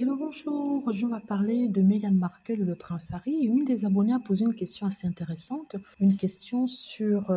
Hello, bonjour. Aujourd'hui, on va parler de Meghan Markle et le prince Harry. Et une des abonnés a posé une question assez intéressante, une question sur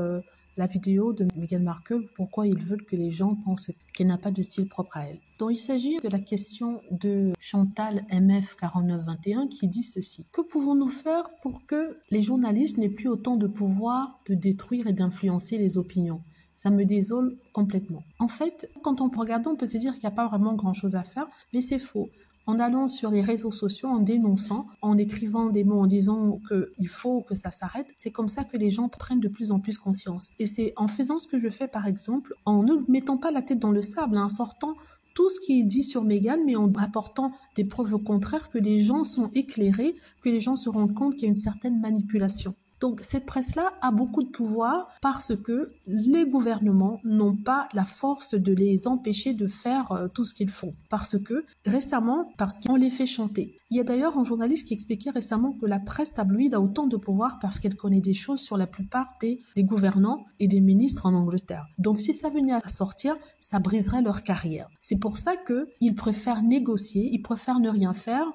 la vidéo de Meghan Markle, pourquoi ils veulent que les gens pensent qu'elle n'a pas de style propre à elle. Donc, il s'agit de la question de Chantal MF4921 qui dit ceci. Que pouvons-nous faire pour que les journalistes n'aient plus autant de pouvoir de détruire et d'influencer les opinions? Ça me désole complètement. En fait, quand on regarde, on peut se dire qu'il n'y a pas vraiment grand-chose à faire, mais c'est faux. En allant sur les réseaux sociaux, en dénonçant, en écrivant des mots, en disant qu'il faut que ça s'arrête, c'est comme ça que les gens prennent de plus en plus conscience. Et c'est en faisant ce que je fais, par exemple, en ne mettant pas la tête dans le sable, en sortant tout ce qui est dit sur Meghan, mais en apportant des preuves au contraire que les gens sont éclairés, que les gens se rendent compte qu'il y a une certaine manipulation. Donc cette presse-là a beaucoup de pouvoir parce que les gouvernements n'ont pas la force de les empêcher de faire tout ce qu'ils font. Parce que récemment, parce qu'on les fait chanter. Il y a d'ailleurs un journaliste qui expliquait récemment que la presse tabloïde a autant de pouvoir parce qu'elle connaît des choses sur la plupart des gouvernants et des ministres en Angleterre. Donc si ça venait à sortir, ça briserait leur carrière. C'est pour ça qu'ils préfèrent négocier, ils préfèrent ne rien faire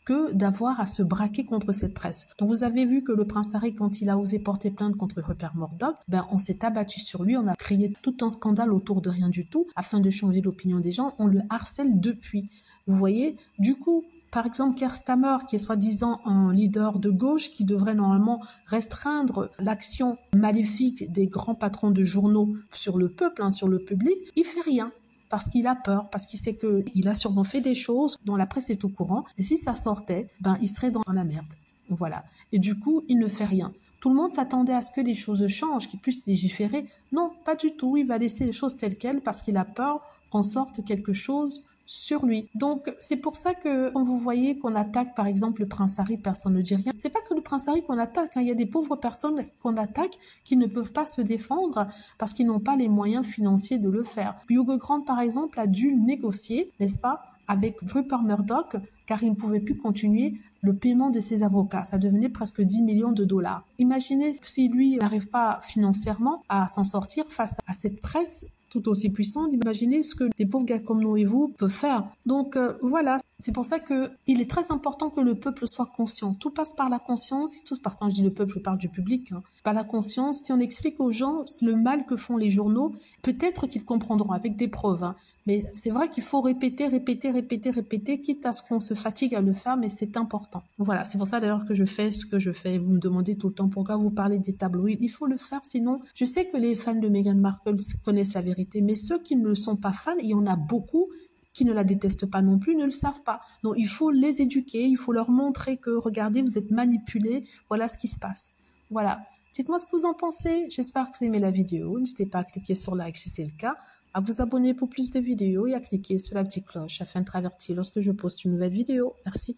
que d'avoir à se braquer contre cette presse. Donc vous avez vu que le prince Harry, quand il a osé porter plainte contre Rupert Murdoch, on s'est abattu sur lui, on a créé tout un scandale autour de rien du tout, afin de changer l'opinion des gens, on le harcèle depuis. Vous voyez, du coup, par exemple, Keir Starmer, qui est soi-disant un leader de gauche, qui devrait normalement restreindre l'action maléfique des grands patrons de journaux sur le peuple, sur le public, il fait rien. Parce qu'il a peur, parce qu'il sait qu'il a sûrement fait des choses dont la presse est au courant, et si ça sortait, il serait dans la merde. Voilà. Et du coup, il ne fait rien. Tout le monde s'attendait à ce que les choses changent, qu'il puisse légiférer. Non, pas du tout. Il va laisser les choses telles quelles parce qu'il a peur qu'on sorte quelque chose sur lui. Donc, c'est pour ça que quand vous voyez qu'on attaque, par exemple, le prince Harry, personne ne dit rien. C'est pas que le prince Harry qu'on attaque, Il y a des pauvres personnes qu'on attaque qui ne peuvent pas se défendre parce qu'ils n'ont pas les moyens financiers de le faire. Hugh Grant, par exemple, a dû négocier, n'est-ce pas, avec Rupert Murdoch, car il ne pouvait plus continuer le paiement de ses avocats. Ça devenait presque 10 millions de dollars. Imaginez si lui n'arrive pas financièrement à s'en sortir face à cette presse tout aussi puissante, imaginez ce que des pauvres gars comme nous et vous peuvent faire. Donc voilà, c'est pour ça qu'il est très important que le peuple soit conscient. Tout passe par la conscience, quand je dis le peuple, je parle du public, par la conscience. Si on explique aux gens le mal que font les journaux, peut-être qu'ils comprendront avec des preuves. Mais c'est vrai qu'il faut répéter, quitte à ce qu'on se fatigue à le faire, mais c'est important. Voilà, c'est pour ça d'ailleurs que je fais ce que je fais. Vous me demandez tout le temps pourquoi vous parlez des tabloïds. Il faut le faire, sinon, je sais que les fans de Meghan Markle connaissent la vérité, mais ceux qui ne le sont pas fans, il y en a beaucoup qui ne la détestent pas non plus, ne le savent pas. Donc il faut les éduquer, il faut leur montrer que, regardez, vous êtes manipulés, voilà ce qui se passe. Voilà. Dites-moi ce que vous en pensez. J'espère que vous aimez la vidéo. N'hésitez pas à cliquer sur like si c'est le cas, à vous abonner pour plus de vidéos et à cliquer sur la petite cloche afin de être averti lorsque je poste une nouvelle vidéo. Merci.